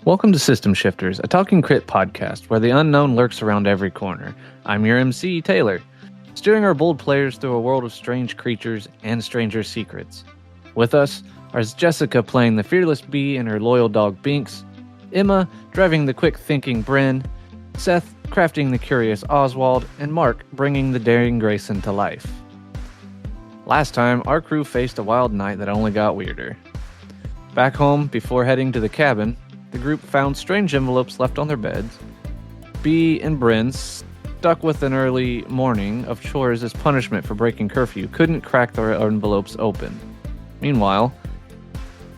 Welcome to System Shifters, a talking crit podcast where the unknown lurks around every corner. I'm your MC, Taylor, steering our bold players through a world of strange creatures and stranger secrets. With us are Jessica playing the fearless bee and her loyal dog Binks, Emma driving the quick-thinking Bryn, Seth crafting the curious Oswald, and Mark bringing the daring Grayson to life. Last time, our crew faced a wild night that only got weirder. Back home, before heading to the cabin, the group found strange envelopes left on their beds. Bee and Bryn, stuck with an early morning of chores as punishment for breaking curfew, couldn't crack their envelopes open. Meanwhile,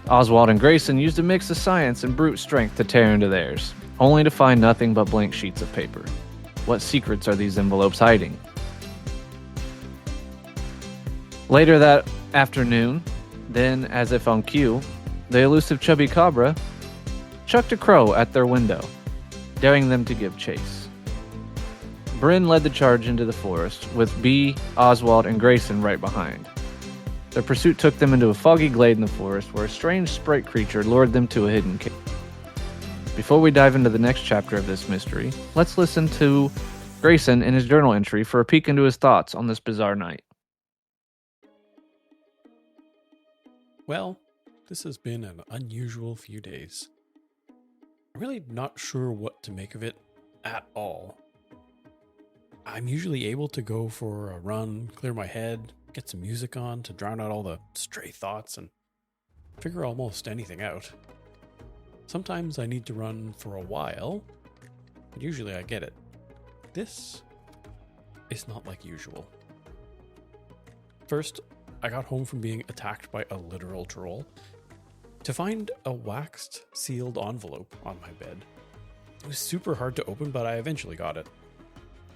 Oswald and Grayson used a mix of science and brute strength to tear into theirs, only to find nothing but blank sheets of paper. What secrets are these envelopes hiding? Later that afternoon, then, as if on cue, the elusive chubby Cobra chucked a crow at their window, daring them to give chase. Bryn led the charge into the forest, with Bee, Oswald, and Grayson right behind. Their pursuit took them into a foggy glade in the forest where a strange sprite creature lured them to a hidden cave. Before we dive into the next chapter of this mystery, let's listen to Grayson in his journal entry for a peek into his thoughts on this bizarre night. Well, this has been an unusual few days. I'm really not sure what to make of it at all. I'm usually able to go for a run, clear my head, get some music on to drown out all the stray thoughts and figure almost anything out. Sometimes I need to run for a while, but usually I get it. This is not like usual. First, I got home from being attacked by a literal troll to find a waxed sealed envelope on my bed. It was super hard to open, but I eventually got it.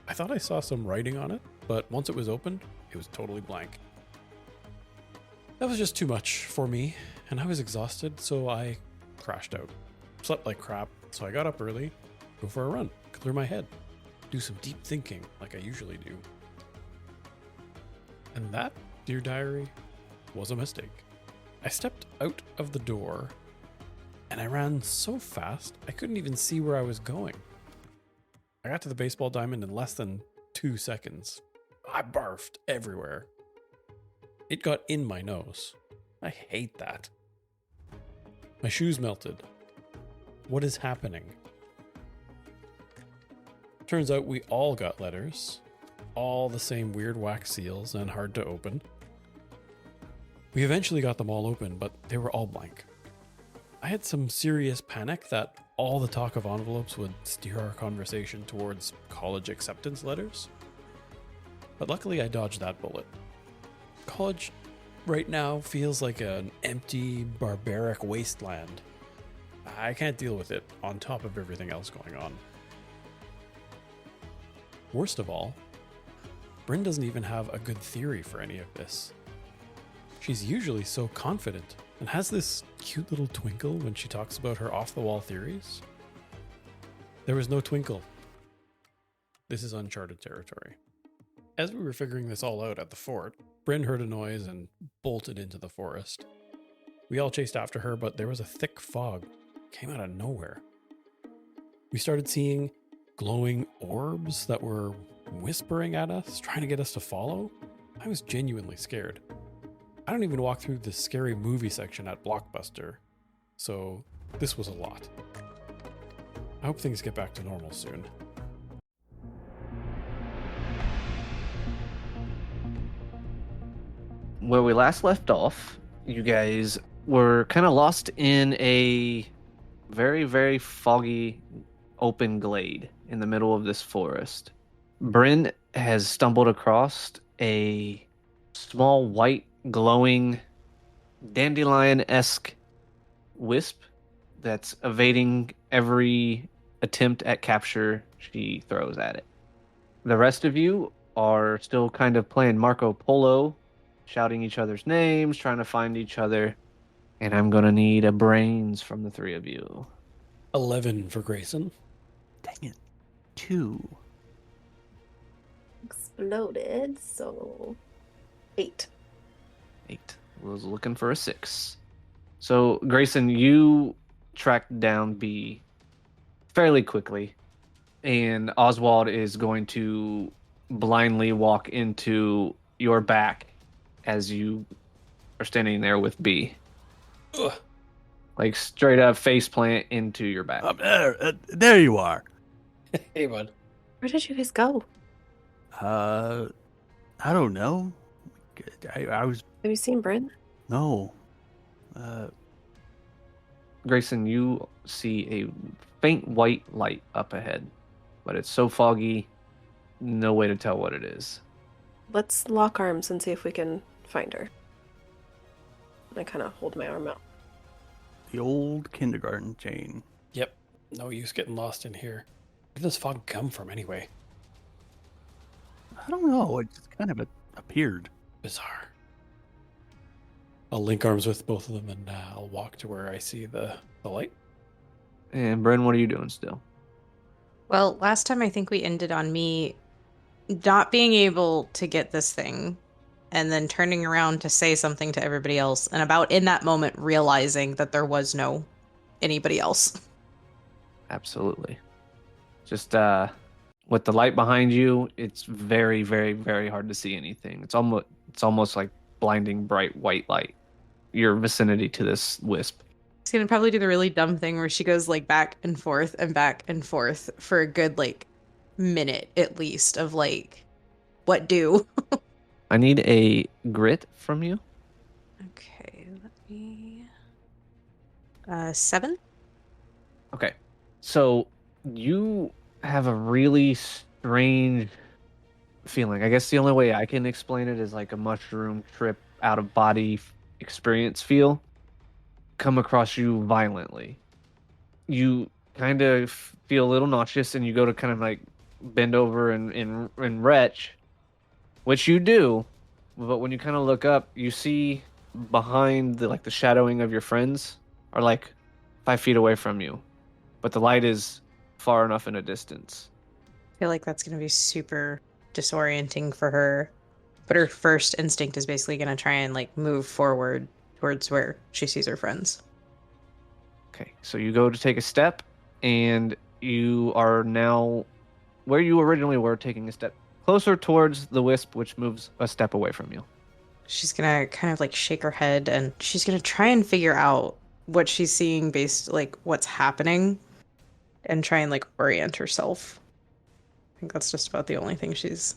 I thought I saw some writing on it, but once it was opened, it was totally blank. That was just too much for me, and I was exhausted, so I crashed out. Slept like crap, so I got up early, go for a run, clear my head, do some deep thinking like I usually do. And that, dear diary, was a mistake. I stepped out of the door, and I ran so fast I couldn't even see where I was going. I got to the baseball diamond in less than 2 seconds. I barfed everywhere. It got in my nose. I hate that. My shoes melted. What is happening? Turns out we all got letters. All the same weird wax seals and hard to open. We eventually got them all open, but they were all blank. I had some serious panic that all the talk of envelopes would steer our conversation towards college acceptance letters. But luckily I dodged that bullet. College right now feels like an empty, barbaric wasteland. I can't deal with it on top of everything else going on. Worst of all, Bryn doesn't even have a good theory for any of this. She's usually so confident and has this cute little twinkle when she talks about her off-the-wall theories. There was no twinkle. This is uncharted territory. As we were figuring this all out at the fort, Bryn heard a noise and bolted into the forest. We all chased after her, but there was a thick fog. It came out of nowhere. We started seeing glowing orbs that were whispering at us, trying to get us to follow. I was genuinely scared. I don't even walk through the scary movie section at Blockbuster, so this was a lot. I hope things get back to normal soon. Where we last left off, you guys were kind of lost in a very, very foggy open glade in the middle of this forest. Bryn has stumbled across a small white glowing dandelion-esque wisp that's evading every attempt at capture she throws at it. The rest of you are still kind of playing Marco Polo, shouting each other's names, trying to find each other, and I'm gonna need a brains from the three of you. 11 for Grayson. Dang it. 2. Exploded, so 8. 8. Was looking for a 6. So, Grayson, you track down B fairly quickly, and Oswald is going to blindly walk into your back as you are standing there with B. Ugh. Like straight up face plant into your back. There you are. Hey, bud. Where did you guys go? I don't know. I was Have you seen Bryn? no. Grayson, you see a faint white light up ahead, but it's so foggy, no way to tell what it is. Let's lock arms and see if we can find her. I kind of hold my arm out. The old kindergarten chain. Yep. No use getting lost in here. Where did this fog come from anyway? I don't know. It just kind of appeared. Bizarre. I'll link arms with both of them and I'll walk to where I see the light. And Bryn, what are you doing still? Well, last time I think we ended on me not being able to get this thing and then turning around to say something to everybody else, and about in that moment realizing that there was no anybody else. Absolutely. Just with the light behind you, it's very, very, very hard to see anything. It's almost like blinding bright white light. Your vicinity to this wisp. She's gonna probably do the really dumb thing where she goes like back and forth for a good like minute at least of like, what do? I need a grit from you. Okay, let me 7. Okay. So you have a really strange feeling. I guess the only way I can explain it is like a mushroom trip out of body experience feel come across you violently. You kind of feel a little nauseous and you go to kind of like bend over and retch, which you do, but when you kind of look up, you see behind the shadowing of your friends are like 5 feet away from you, but the light is far enough in a distance. I feel like that's gonna be super disorienting for her. But her first instinct is basically gonna try and like move forward towards where she sees her friends. Okay, so you go to take a step, and you are now where you originally were, taking a step closer towards the wisp, which moves a step away from you. She's gonna kind of like shake her head and she's gonna try and figure out what she's seeing based like what's happening and try and like orient herself. I think that's just about the only thing she's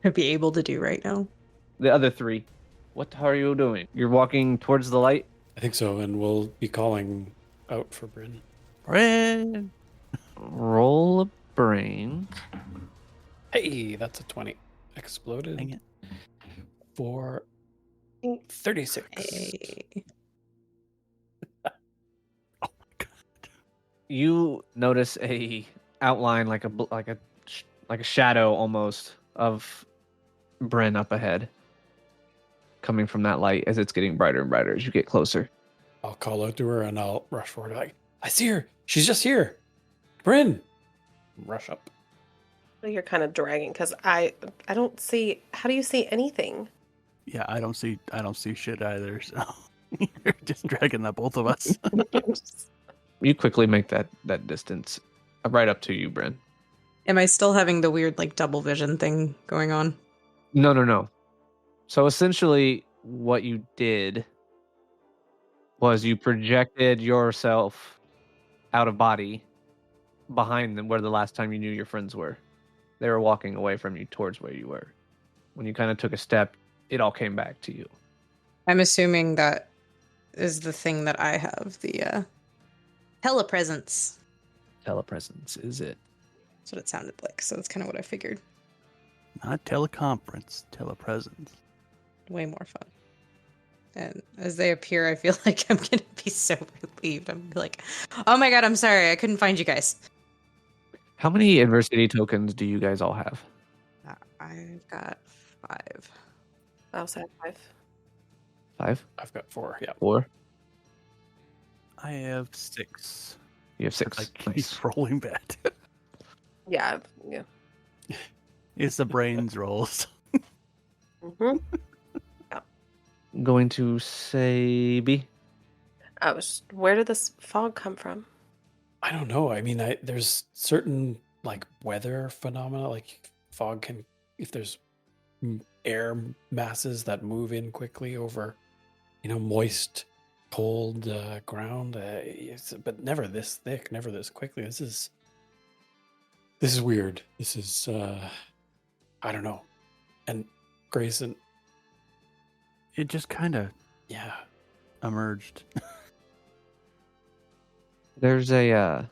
gonna be able to do right now. The other 3, what are you doing? You're walking towards the light? I think so, and we'll be calling out for Bryn. Bryn. Roll a brain. Hey, that's a 20. Exploded. Dang it. For 36. Hey. You notice a outline like a shadow almost of Bryn up ahead, coming from that light as it's getting brighter and brighter as you get closer. I'll call out to her and I'll rush forward. Like, I see her. She's just here. Bryn. Rush up. You're kind of dragging because I don't see. How do you see anything? Yeah, I don't see shit either. So you're just dragging the both of us. You quickly make that distance right up to you, Bryn. Am I still having the weird like double vision thing going on? No. So essentially what you did was you projected yourself out of body behind them where the last time you knew your friends were. They were walking away from you towards where you were. When you kind of took a step, it all came back to you. I'm assuming that is the thing that I have, the telepresence. Telepresence is it. That's what it sounded like, so that's kind of what I figured. Not teleconference, telepresence. Way more fun. And as they appear, I feel like I'm gonna be so relieved. I'm gonna be like, oh my god, I'm sorry, I couldn't find you guys. How many adversity tokens do you guys all have? I've got 5. I also have 5. 5? I've got 4. Yeah. 4? I have 6. You have 6. I keep Nice. rolling bad. Yeah. It's the brains rolls. Mm-hmm. I'm going to say B. Where did this fog come from? I don't know. I mean, there's certain like weather phenomena, like fog can, if there's air masses that move in quickly over, moist, cold ground, but never this thick, never this quickly. This is weird. This is I don't know. And Grayson, It just kind of yeah, emerged. There's a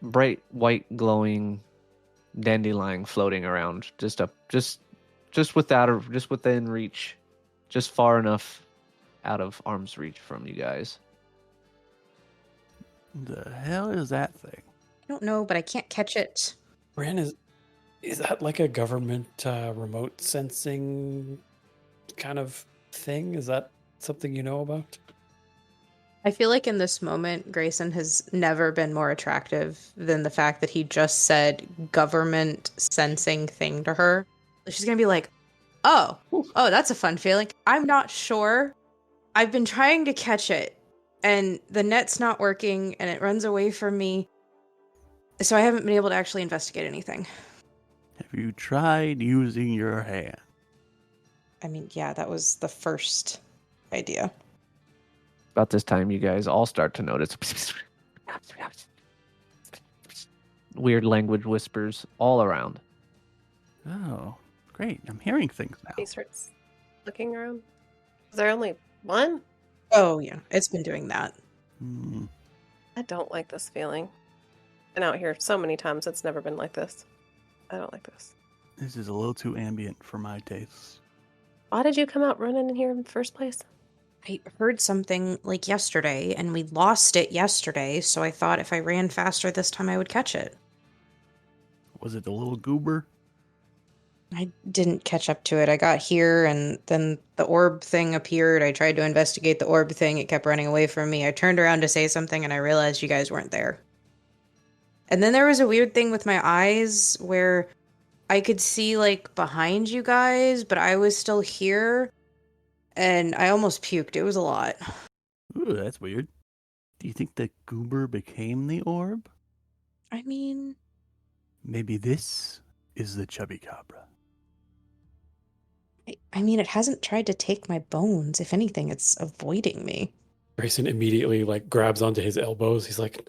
bright white glowing dandelion floating around just within reach, just far enough out of arm's reach from you guys. The hell is that thing? I don't know, but I can't catch it. Bran, is that like a government remote sensing kind of thing? Is that something you know about? I feel like in this moment, Grayson has never been more attractive than the fact that he just said government sensing thing to her. She's going to be like, oh, that's a fun feeling. I'm not sure. I've been trying to catch it and the net's not working and it runs away from me. So I haven't been able to actually investigate anything. Have you tried using your hand? I mean, yeah, that was the first idea. About this time, you guys all start to notice weird language whispers all around. Oh, great. I'm hearing things now. He starts looking around. Is there only one? Oh, yeah, it's been doing that. Hmm. I don't like this feeling. Been out here so many times, it's never been like this. I don't like this. This is a little too ambient for my tastes. Why did you come out running in here in the first place? I heard something like yesterday, and we lost it yesterday, so I thought if I ran faster this time I would catch it. Was it the little goober? I didn't catch up to it. I got here, and then the orb thing appeared. I tried to investigate the orb thing. It kept running away from me. I turned around to say something, and I realized you guys weren't there. And then there was a weird thing with my eyes where I could see, like, behind you guys, but I was still here. And I almost puked. It was a lot. Ooh, that's weird. Do you think the goober became the orb? I mean... Maybe this is the chubby cabra. I mean, it hasn't tried to take my bones. If anything, it's avoiding me. Grayson immediately like grabs onto his elbows. He's like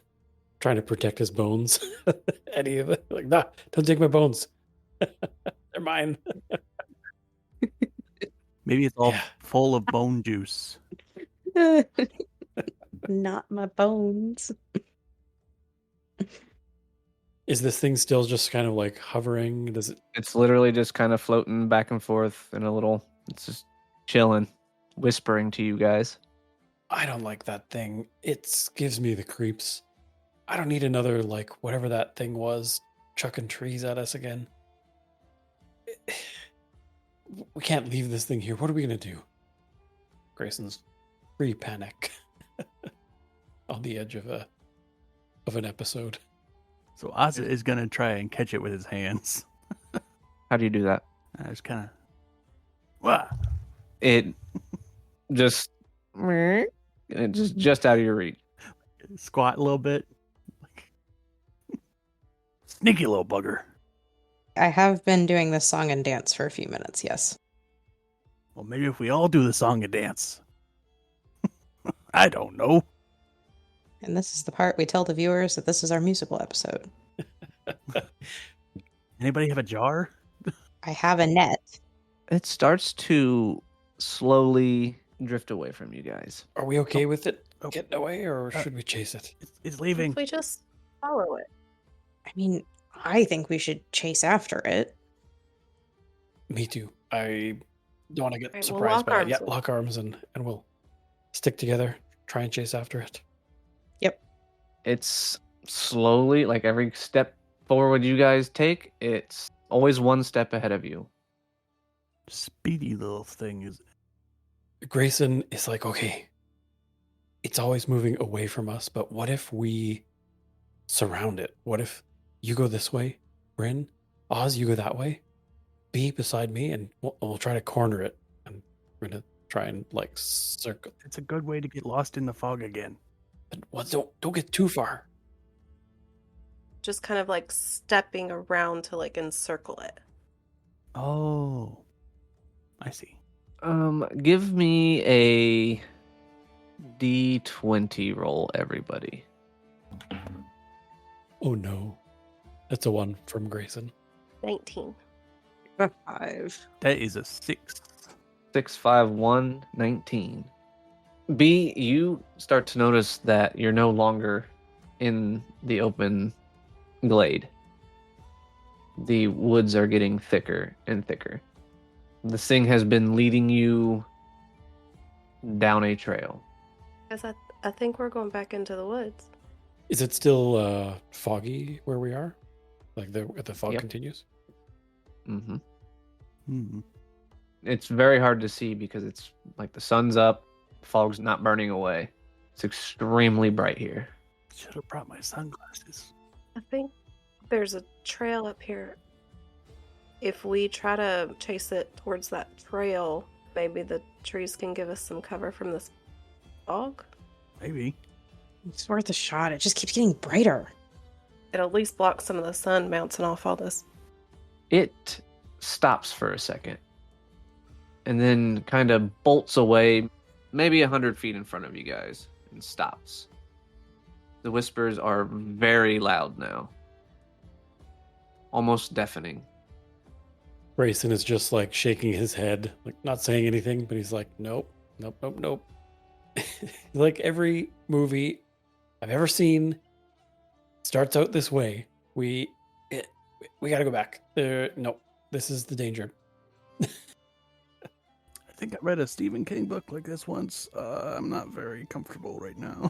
trying to protect his bones. Any of it, like, nah, don't take my bones. They're mine. Maybe it's all Yeah. full of bone juice. Not my bones. Is this thing still just kind of like hovering? Does it? It's literally just kind of floating back and forth in a little. It's just chilling, whispering to you guys. I don't like that thing. It gives me the creeps. I don't need another like whatever that thing was chucking trees at us again. We can't leave this thing here. What are we gonna do? Grayson's pre-panic on the edge of an episode. So Ozzy is going to try and catch it with his hands. How do you do that? I just kind of... Wow. It just just out of your reach. Squat a little bit. Sneaky little bugger. I have been doing this song and dance for a few minutes, yes. Well, maybe if we all do the song and dance. I don't know. And this is the part we tell the viewers that this is our musical episode. Anybody have a jar? I have a net. It starts to slowly drift away from you guys. Are we okay with it Oh. getting away, or should we chase it? It's If leaving. we just follow it. I mean, I think we should chase after it. Me too. I don't want to get Alright, we'll surprised lock by it. arms Yeah, with it. lock arms and we'll stick together, try and chase after it. It's slowly, like every step forward you guys take, it's always one step ahead of you. Speedy little thing is... Grayson is like, okay, it's always moving away from us, but what if we surround it? What if you go this way, Bryn, Oz, you go that way, B beside me, and we'll try to corner it, and we're gonna try and like circle. It's a good way to get lost in the fog again. But don't get too far. Just kind of like stepping around to like encircle it. Oh, I see. Give me a D20 roll, everybody. Oh no, that's a 1 from Grayson. 19. 5. That is a 6. 6, 5, 1, 19. B, you start to notice that you're no longer in the open glade. The woods are getting thicker and thicker. The thing has been leading you down a trail. Guys, I think we're going back into the woods. Is it still foggy where we are? Like the fog Yep. continues? Mm-hmm. Hmm. It's very hard to see because it's like the sun's up, fog's not burning away. It's extremely bright here. Should have brought my sunglasses. I think there's a trail up here. If we try to chase it towards that trail, maybe the trees can give us some cover from this fog. Maybe. It's worth a shot. It just keeps getting brighter. It at least blocks some of the sun bouncing off all this. It stops for a second and then kind of bolts away maybe 100 feet in front of you guys and stops. The whispers are very loud now, almost deafening. Grayson is just like shaking his head, like not saying anything, but he's like, nope. Like every movie I've ever seen starts out this way. We got to go back. No, this is the danger. I think I read a Stephen King book like this once. I'm not very comfortable right now.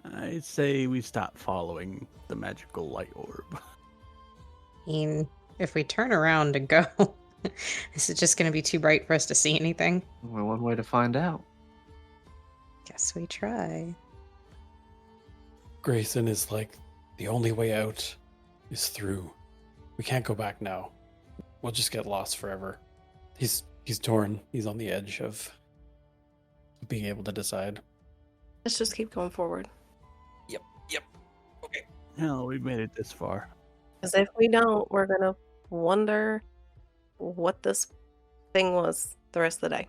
I say we stop following the magical light orb. I mean, if we turn around and go, this is just going to be too bright for us to see anything. Well, one way to find out. Guess we try. Grayson is like, the only way out is through. We can't go back now. We'll just get lost forever. He's torn. He's on the edge of being able to decide. Let's just keep going forward. Yep. Okay. Hell, we've made it this far. Because if we don't, we're going to wonder what this thing was the rest of the day.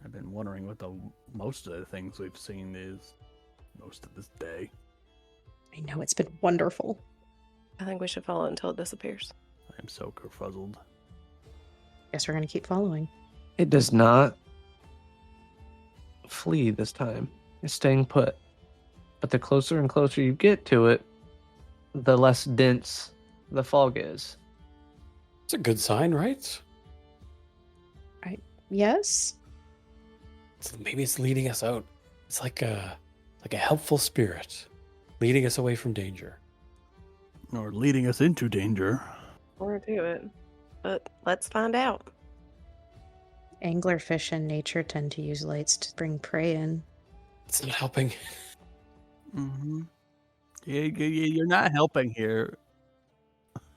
I've been wondering what the most of the things we've seen is most of this day. I know, it's been wonderful. I think we should follow it until it disappears. I'm so kerfuzzled. Guess we're going to keep following. It does not flee this time. It's staying put. But the closer and closer you get to it, the less dense the fog is. It's a good sign, right? Yes? Maybe it's leading us out. It's like a helpful spirit leading us away from danger. Or leading us into danger. Or do it. But let's find out. Anglerfish in nature tend to use lights to bring prey in. It's not helping. Mm-hmm. Yeah, you're not helping here.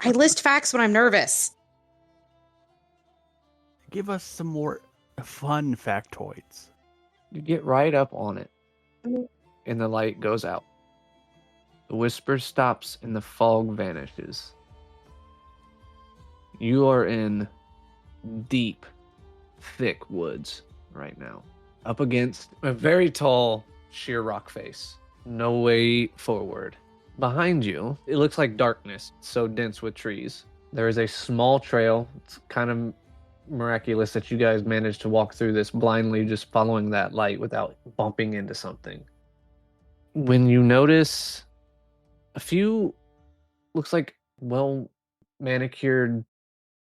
I list facts when I'm nervous. Give us some more fun factoids. You get right up on it, Mhm. and the light goes out. The whisper stops and the fog vanishes. You are in deep, thick woods right now, up against a very tall, sheer rock face. No way forward. Behind you, it looks like darkness, so dense with trees. There is a small trail. It's kind of miraculous that you guys managed to walk through this blindly, just following that light without bumping into something. When you notice a few, looks like well manicured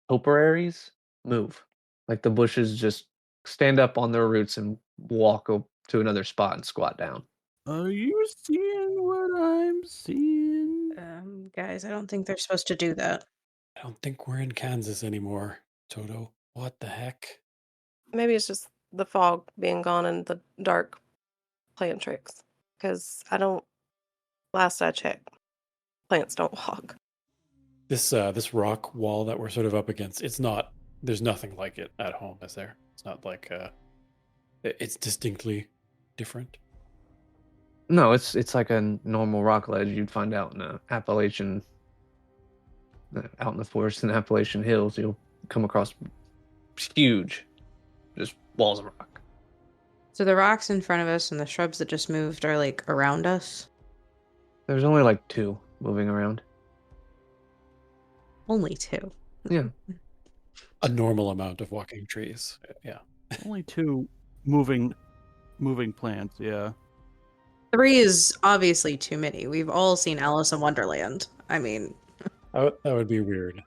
topiaries move, like the bushes just stand up on their roots and walk to another spot and squat down. Are you seeing what I'm seeing? Guys, I don't think they're supposed to do that. I don't think we're in Kansas anymore, Toto. What the heck? Maybe it's just the fog being gone and the dark playing tricks. Because last I checked, plants don't walk. This rock wall that we're sort of up against, there's nothing like it at home, is there? It's not like it's distinctly different. No, it's like a normal rock ledge you'd find out in Appalachian, out in the forest in Appalachian hills. You'll come across huge, just walls of rock. So the rocks in front of us and the shrubs that just moved are like around us? There's only like 2 moving around. Only 2. Yeah. A normal amount of walking trees. Yeah. Only 2 moving plants. Yeah. 3 is obviously too many. We've all seen Alice in Wonderland. I mean, That would be weird.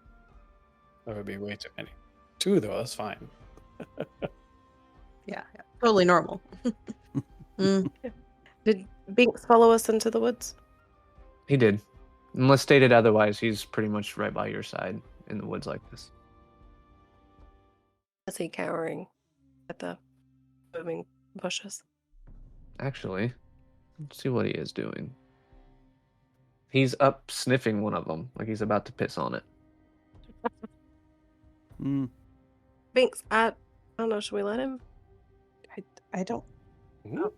That would be way too many. 2 though, that's fine. yeah, totally normal. Did Binks follow us into the woods? He did. Unless stated otherwise, he's pretty much right by your side in the woods like this. Is he cowering at the booming bushes? Actually, let's see what he is doing. He's up sniffing one of them, like he's about to piss on it. Binks, I don't know, should we let him? I don't. And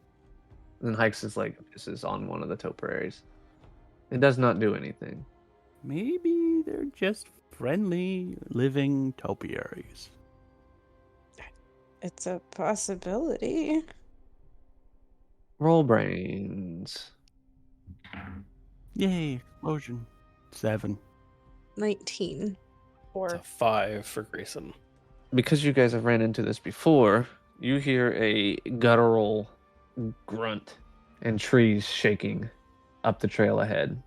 then Hikes is like pisses on one of the topiaries. It does not do anything. Maybe they're just friendly living topiaries. It's a possibility. Roll brains. Yay, explosion. 7. 19. It's Or a 5 for Grayson. Because you guys have ran into this before, you hear a guttural grunt and trees shaking up the trail ahead.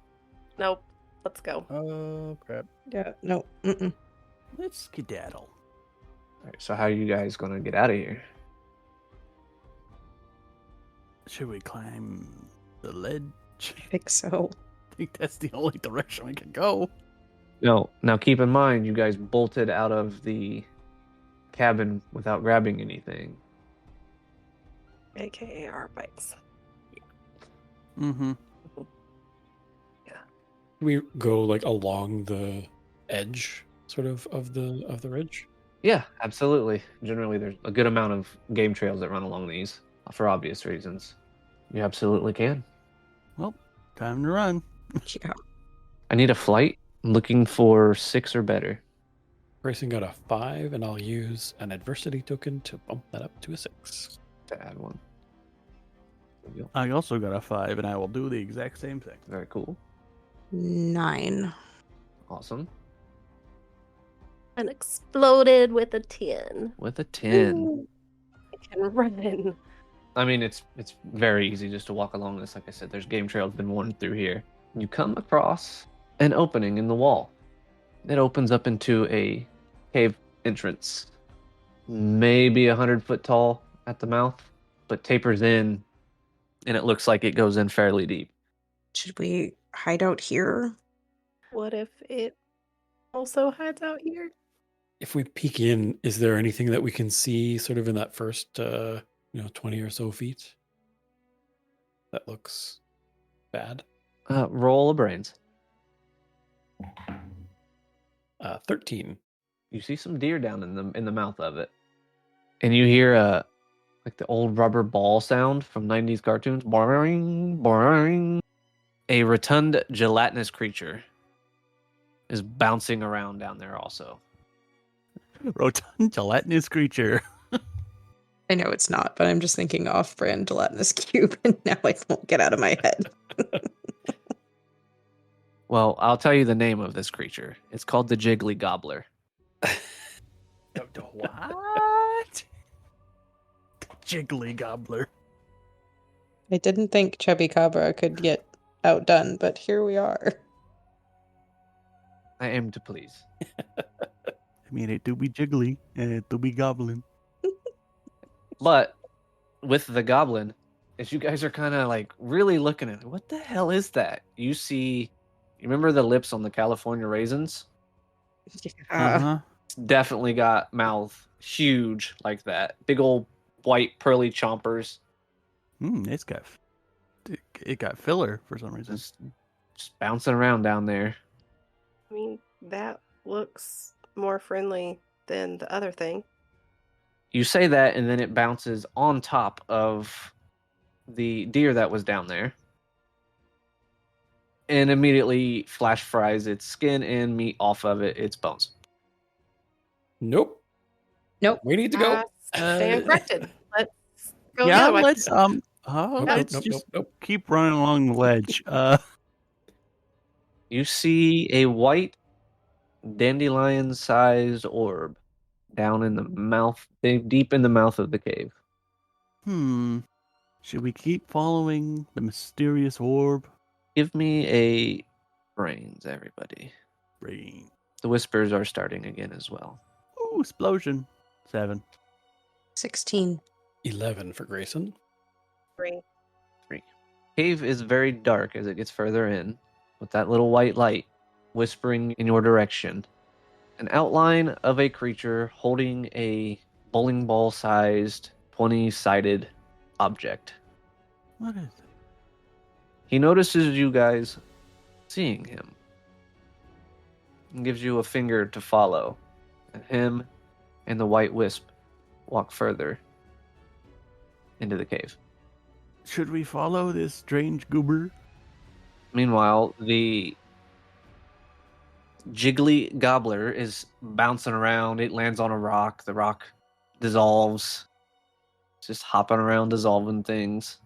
nope. Let's go. Oh, crap. Yeah, no. Mm-mm. Let's skedaddle. All right, so how are you guys going to get out of here? Should we climb the ledge? I think so. I think that's the only direction we can go. No. Now keep in mind, you guys bolted out of the cabin without grabbing anything. AKA our bikes. Mm-hmm. We go like along the edge, sort of the ridge. Yeah, absolutely. Generally, there's a good amount of game trails that run along these for obvious reasons. You absolutely can. Well, time to run. Yeah. I need a flight. I'm looking for 6 or better. Grayson got a 5, and I'll use an adversity token to bump that up to a 6. To add one. Good deal. I also got a 5, and I will do the exact same thing. Very cool. 9. Awesome. And exploded with a 10. With a 10. I can run. I mean, it's very easy just to walk along this. Like I said, there's game trails been worn through here. You come across an opening in the wall. It opens up into a cave entrance. Maybe 100 foot tall at the mouth, but tapers in, and it looks like it goes in fairly deep. Should we hide out here? What if it also hides out here? If we peek in, is there anything that we can see sort of in that first 20 or so feet that looks bad? Roll a brains. 13. You see some deer down in the mouth of it, and you hear like the old rubber ball sound from 90s cartoons. Boing, boing. A rotund gelatinous creature is bouncing around down there also. Rotund gelatinous creature. I know it's not, but I'm just thinking off-brand gelatinous cube, and now it won't get out of my head. Well, I'll tell you the name of this creature. It's called the Jiggly Gobbler. What? Jiggly gobbler. I didn't think Chubby Cabra could get outdone, but here we are. I aim to please. I mean, it do be jiggly and it do be goblin. But with the goblin, as you guys are kind of like really looking at it, what the hell is that? You remember the lips on the California raisins? Uh-huh. It's definitely got mouth huge like that. Big old white pearly chompers. It got filler for some reason. Just bouncing around down there. I mean, that looks more friendly than the other thing. You say that, and then it bounces on top of the deer that was down there, and immediately flash fries its skin and meat off of its bones. Nope. Nope. We need to go. Stand corrected. Let's go the Yeah, other way. let's Nope, let's nope, just nope. keep running along the ledge. You see a white dandelion-sized orb down in the mouth, deep in the mouth of the cave. Should we keep following the mysterious orb? Give me a brains, everybody. Brain. The whispers are starting again as well. Ooh, explosion. 7. 16. 11 for Grayson. 3. Cave is very dark as it gets further in, with that little white light whispering in your direction. An outline of a creature holding a bowling ball sized 20-sided object. What is it? He notices you guys seeing him and gives you a finger to follow. And him and the white wisp walk further into the cave. Should we follow this strange goober? Meanwhile, the jiggly gobbler is bouncing around. It lands on a rock. The rock dissolves. It's just hopping around, dissolving things.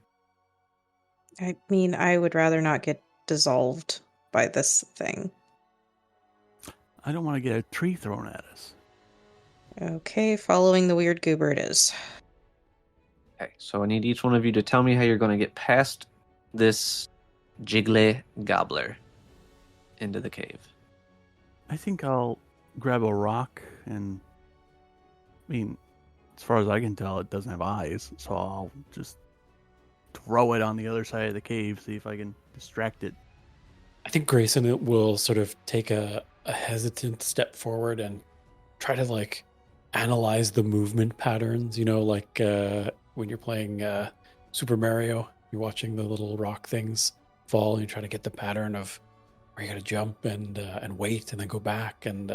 I mean, I would rather not get dissolved by this thing. I don't want to get a tree thrown at us. Okay, following the weird goober it is. Okay, so I need each one of you to tell me how you're going to get past this jiggly gobbler into the cave. I think I'll grab a rock and, I mean, as far as I can tell, it doesn't have eyes, so I'll just throw it on the other side of the cave, see if I can distract it. I think Grayson will sort of take a hesitant step forward and try to like analyze the movement patterns, like when you're playing Super Mario, you're watching the little rock things fall and you try to get the pattern of where you gotta jump and wait and then go back, and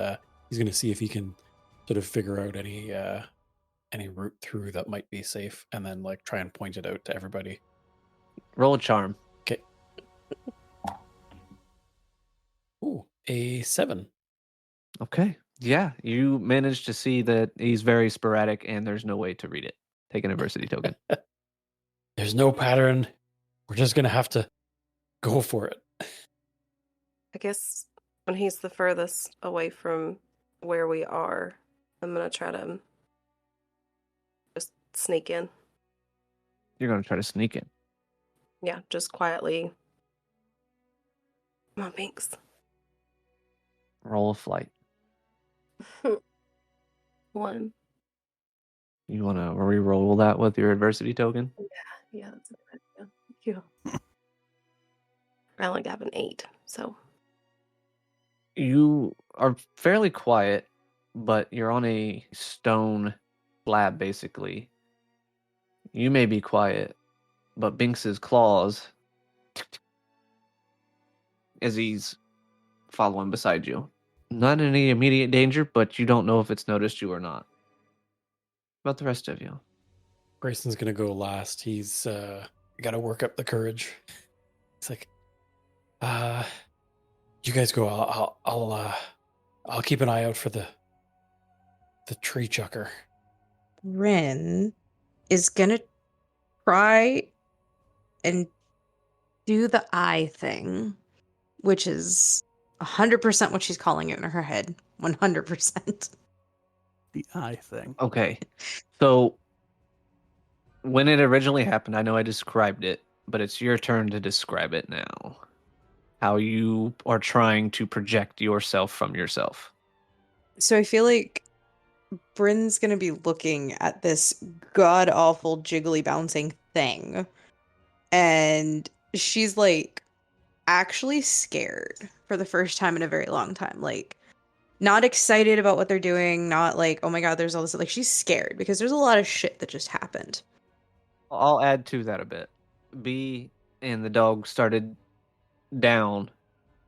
he's gonna see if he can sort of figure out any route through that might be safe, and then like try and point it out to everybody. Roll a charm. Okay. Ooh, a 7. Okay. Yeah, you managed to see that he's very sporadic and there's no way to read it. Take an adversity token. There's no pattern. We're just gonna have to go for it. I guess when he's the furthest away from where we are, I'm going to try to just sneak in. You're going to try to sneak in. Yeah, just quietly. Come on, Binks. Roll a flight. 1. You want to re-roll that with your adversity token? Yeah, that's a good idea. Thank you. I only got an 8, so. You are fairly quiet, but you're on a stone slab, basically. You may be quiet, but Binks's claws, as he's following beside you. Not in any immediate danger, but you don't know if it's noticed you or not. What about the rest of you? Grayson's gonna go last. He's got to work up the courage. It's like, you guys go. I'll keep an eye out for the tree chucker. Rin is gonna try and do the eye thing, which is 100% what she's calling it in her head. 100%. The eye thing. Okay. So, when it originally happened, I know I described it, but it's your turn to describe it now. How you are trying to project yourself from yourself. So I feel like Bryn's gonna be looking at this god-awful jiggly bouncing thing, and she's like actually scared for the first time in a very long time. Like, not excited about what they're doing, not like, oh my god, there's all this. Like, she's scared because there's a lot of shit that just happened. I'll add to that a bit. B and the dog started down,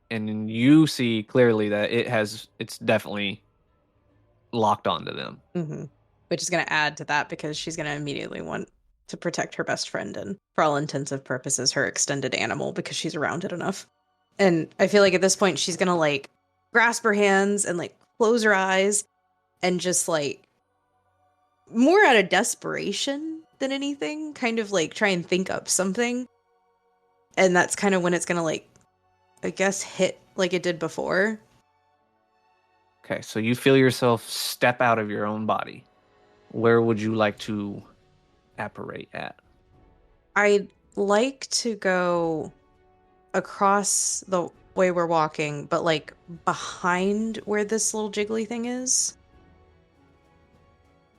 and you see clearly that it's definitely locked onto them. Mm-hmm. which is going to add to that because she's going to immediately want to protect her best friend and, for all intensive purposes, her extended animal because she's around it enough. And I feel like at this point she's going to like grasp her hands and like close her eyes and just like more out of desperation than anything, kind of like try and think up something. And that's kind of when it's going to like, I guess, hit like it did before. Okay, so you feel yourself step out of your own body. Where would you like to apparate at? I'd like to go across the way we're walking, but like behind where this little jiggly thing is.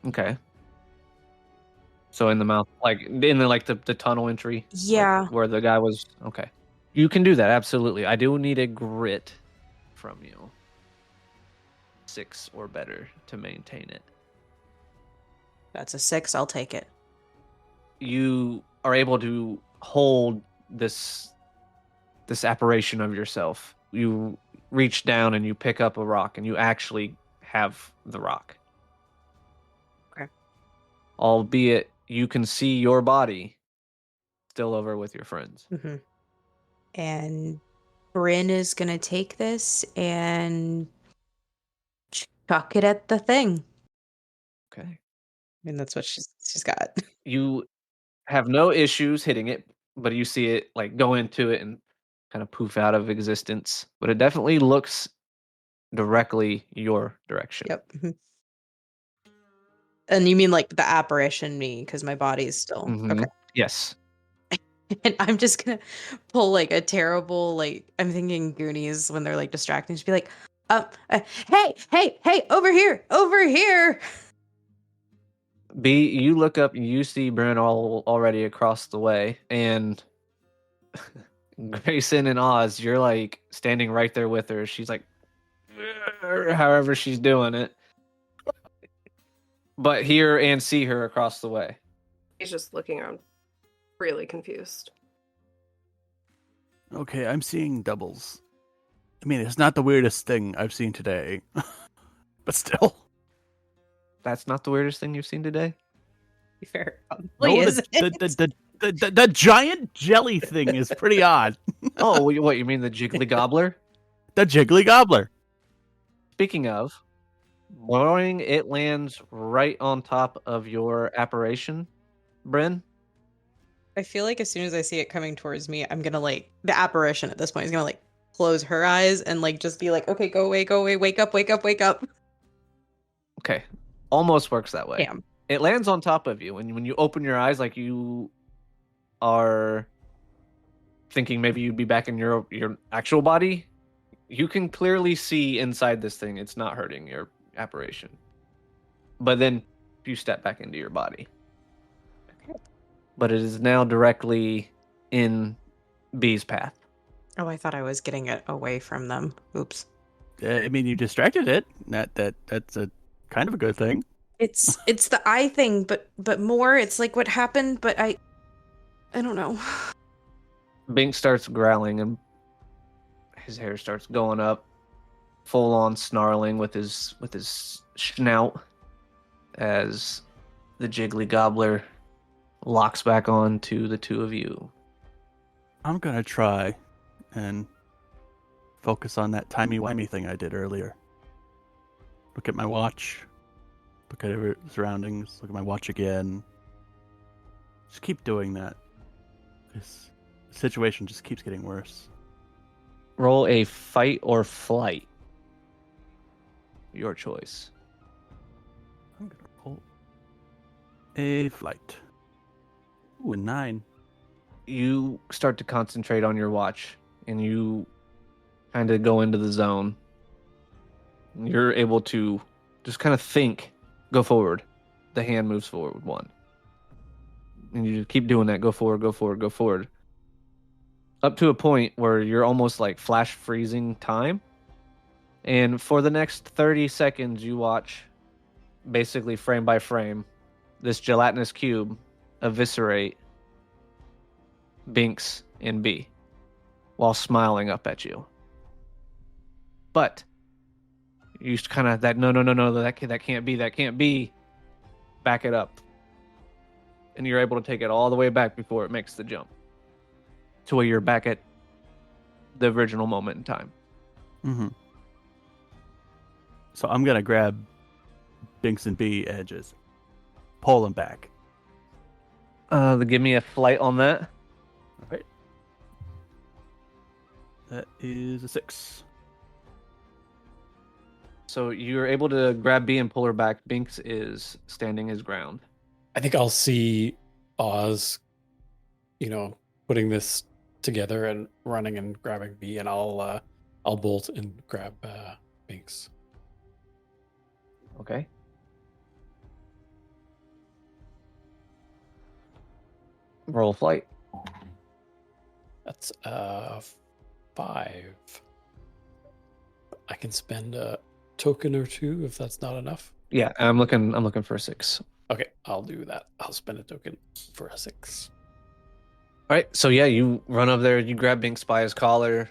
Okay. So in the mouth, like in the the tunnel entry, like, Yeah. where the guy was. Okay, you can do that absolutely. I do need a grit from you, 6 or better to maintain it. That's a 6. I'll take it. You are able to hold this apparition of yourself. You reach down and you pick up a rock, and you actually have the rock. Okay. Albeit you can see your body still over with your friends. Mm-hmm. And Bryn is gonna take this and chuck it at the thing. Okay. And that's what she's got. You have no issues hitting it, but you see it like go into it and kind of poof out of existence. But it definitely looks directly your direction. Yep. Mhm. And you mean like the apparition me, because my body's still Mhm. okay. Yes. And I'm just gonna pull like a terrible, like I'm thinking Goonies when they're like distracting, just be like, hey, over here. B, you look up and you see Bryn already across the way, and Grayson and Oz, you're like standing right there with her. She's like, however she's doing it, but hear and see her across the way. He's just looking around, really confused. Okay, I'm seeing doubles. I mean, it's not the weirdest thing I've seen today, but still. That's not the weirdest thing you've seen today? Fair. No, Is the giant jelly thing is pretty odd. Oh, what, you mean the Jiggly Gobbler? The jiggly gobbler. Speaking of, boing, it lands right on top of your apparition, Bryn. I feel like as soon as I see it coming towards me, I'm gonna like the apparition at this point is gonna like close her eyes and like just be like, okay, go away, wake up. Okay, almost works that way. Damn. It lands on top of you, and when you open your eyes, like you are thinking maybe you'd be back in your actual body, you can clearly see inside this thing. It's not hurting your apparition. But then you step back into your body. Okay. But it is now directly in B's path. Oh, I thought I was getting it away from them. Oops. I mean, you distracted it. That's a kind of a good thing. It's the eye thing, but more. It's like what happened, but I don't know. Bink starts growling and his hair starts going up, full on snarling with his snout as the Jiggly Gobbler locks back on to the two of you. I'm gonna try and focus on that timey-wimey thing I did earlier. Look at my watch. Look at every surroundings. Look at my watch again. Just keep doing that. This situation just keeps getting worse. Roll a fight or flight. Your choice. I'm gonna roll a flight. Ooh, a 9. You start to concentrate on your watch and you kind of go into the zone. You're able to just kind of think, go forward. The hand moves forward 1. And you just keep doing that, go forward, go forward, go forward. Up to a point where you're almost like flash freezing time. And for the next 30 seconds, you watch, basically frame by frame, this gelatinous cube eviscerate Binks and B while smiling up at you. But you kind of that no that can't be. back it up. And you're able to take it all the way back before it makes the jump. To where you're back at the original moment in time. Mm-hmm. So I'm going to grab Binks and B edges. Pull them back. Give me a flight on that. All right. That is a 6. So you're able to grab B and pull her back. Binks is standing his ground. I think I'll see Oz, putting this together and running and grabbing B, and I'll bolt and grab Binks. Okay. Roll flight. That's 5. I can spend a token or 2 if that's not enough. Yeah, I'm looking for a 6. Okay, I'll do that. I'll spend a token for a 6. All right, so yeah, you run up there, you grab Binks by his collar,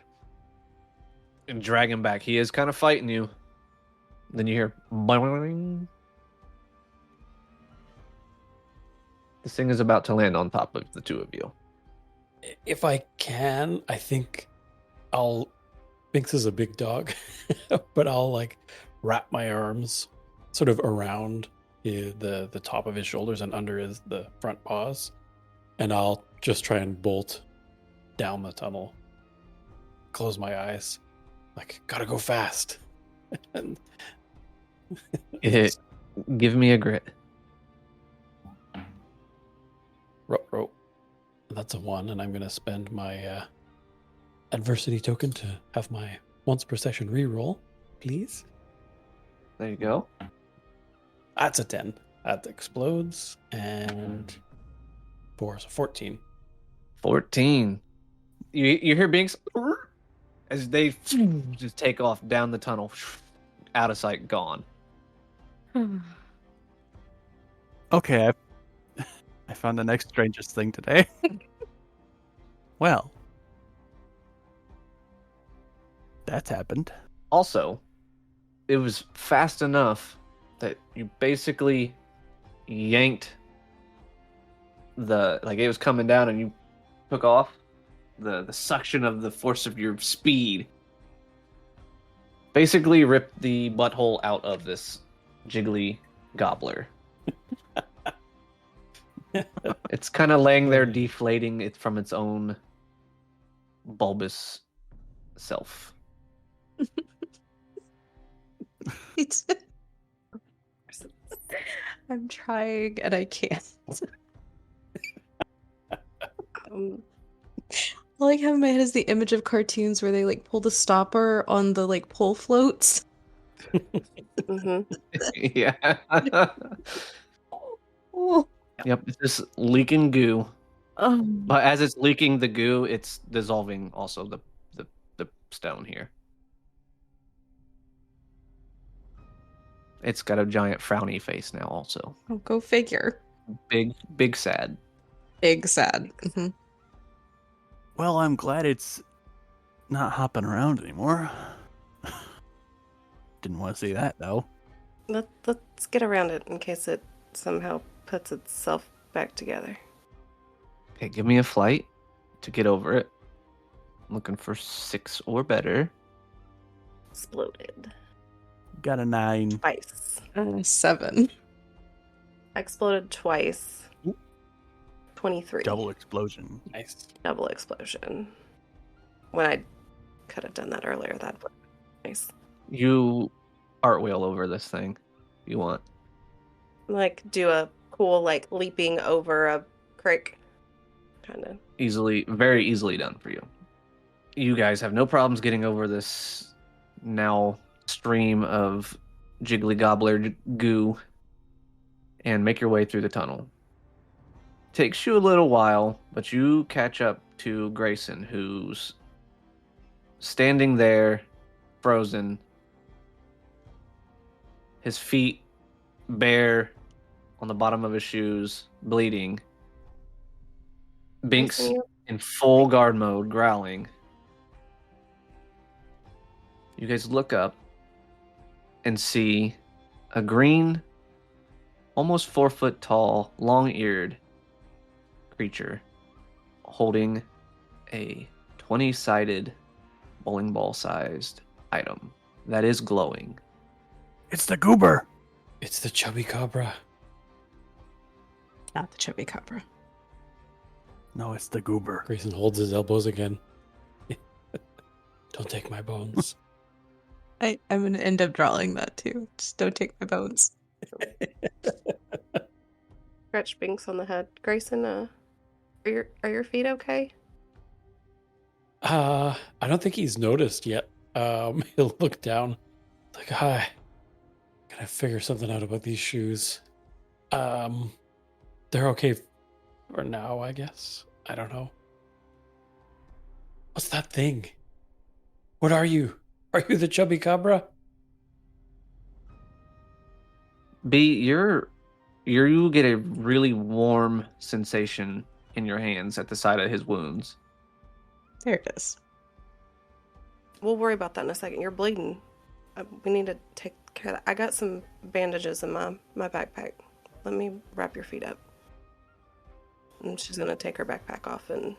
and drag him back. He is kind of fighting you. Then you hear boing. This thing is about to land on top of the two of you. If I can, I think Binks is a big dog, but I'll wrap my arms sort of around the top of his shoulders and under the front paws, and I'll just try and bolt down the tunnel. Close my eyes, gotta go fast. And Give me a grit. Rope. That's a 1, and I'm gonna spend my adversity token to have my once per session reroll, please. There you go. That's a 10. That explodes, and 4, so 14. 14. You hear Binks as they just take off down the tunnel, out of sight, gone. Okay, I found the next strangest thing today. Well, that's happened. Also, it was fast enough that you basically yanked it was coming down and you took off. The suction of the force of your speed basically ripped the butthole out of this jiggly gobbler. It's kind of laying there deflating it from its own bulbous self. I'm trying and I can't. All I have in my head is the image of cartoons where they pull the stopper on the pole floats. Mm-hmm. Yeah. Oh. Yep, it's just leaking goo. Um, But as it's leaking the goo, it's dissolving also the stone here. It's got a giant frowny face now also. oh, go figure. Big sad. Big sad. Mhm. Well, I'm glad it's not hopping around anymore. Didn't want to see that, though. Let's get around it in case it somehow puts itself back together. Okay, give me a flight to get over it. I'm looking for 6 or better. Exploded. Got a 9. Twice. 7. Exploded twice. 23. Double explosion. Nice. Double explosion. When I could have done that earlier, that would be nice. You cartwheel over this thing if you want. Do a cool, leaping over a creek. Kind of. Very easily done for you. You guys have no problems getting over this now stream of jiggly gobbler goo and make your way through the tunnel. Takes you a little while, but you catch up to Grayson, who's standing there, frozen, his feet bare on the bottom of his shoes, bleeding. Binks Grayson, in full guard mode, growling. You guys look up and see a green almost 4 foot tall, long-eared creature holding a 20-sided bowling ball sized item that is glowing. It's the goober. It's the chubby cobra. Not the chubby cobra. No, it's the goober. Grayson holds his elbows again. Don't take my bones. I'm going to end up drawing that too. Just don't take my bones. Scratch Binks on the head. Grayson, are your feet okay? I don't think he's noticed yet. He'll look down. Like, hi. Gotta figure something out about these shoes. They're okay for now, I guess. I don't know. What's that thing? What are you? Are you the chubby cobra? B, you get a really warm sensation in your hands at the side of his wounds. There it is. We'll worry about that in a second. You're bleeding. We need to take care of that. I got some bandages in my backpack. Let me wrap your feet up. And she's going to take her backpack off and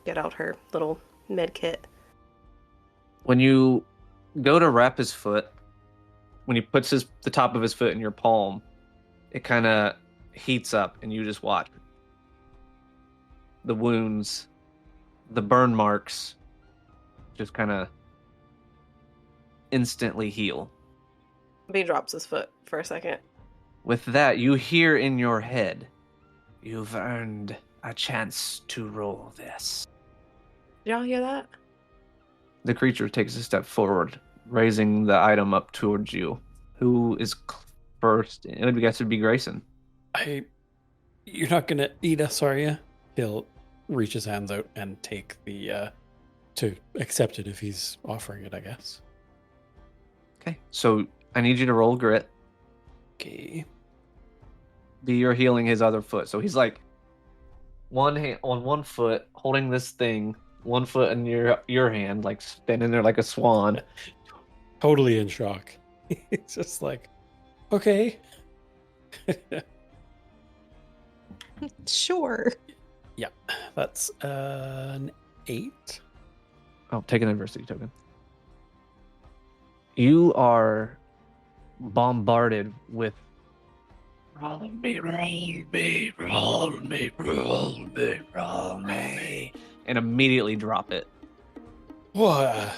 get out her little med kit. When you go to wrap his foot, when he puts the top of his foot in your palm, it kind of heats up and you just watch. The wounds, the burn marks, just kind of instantly heal. B drops his foot for a second. With that, you hear in your head, "You've earned a chance to roll this." Did y'all hear that? The creature takes a step forward, raising the item up towards you. Who is first? It would guess it'd be Grayson. You're not gonna eat us, are you? He'll reach his hands out and take the to accept it if he's offering it, I guess. Okay, so I need you to roll grit. Okay. B, you're healing his other foot, so he's like one hand on one foot, holding this thing, one foot in your hand, like spinning there like a swan. Totally in shock. It's just like, okay. Sure. Yeah, that's an 8. Oh, take an adversity token. You are bombarded with roll me, and immediately drop it. What?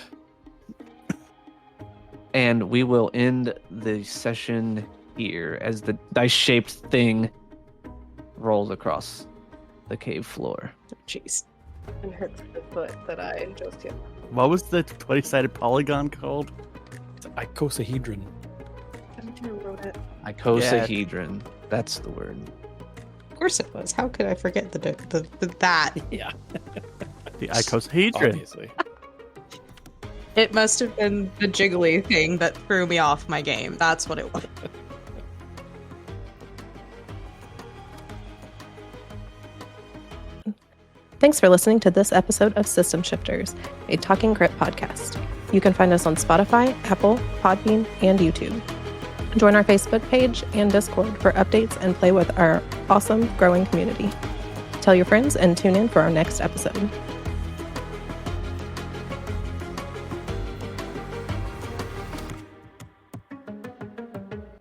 And we will end the session here as the dice-shaped thing rolls across the cave floor. Jeez. And hurts the foot that I just hit. What was the 20-sided polygon called? It's icosahedron. I wrote it. Icosahedron. That's the word. Of course it was. How could I forget the that? Yeah, The icosahedron. obviously. It must have been the jiggly thing that threw me off my game. That's what it was. Thanks for listening to this episode of System Shifters, a Talking Crit podcast. You can find us on Spotify, Apple, Podbean, and YouTube. Join our Facebook page and Discord for updates and play with our awesome growing community. Tell your friends and tune in for our next episode.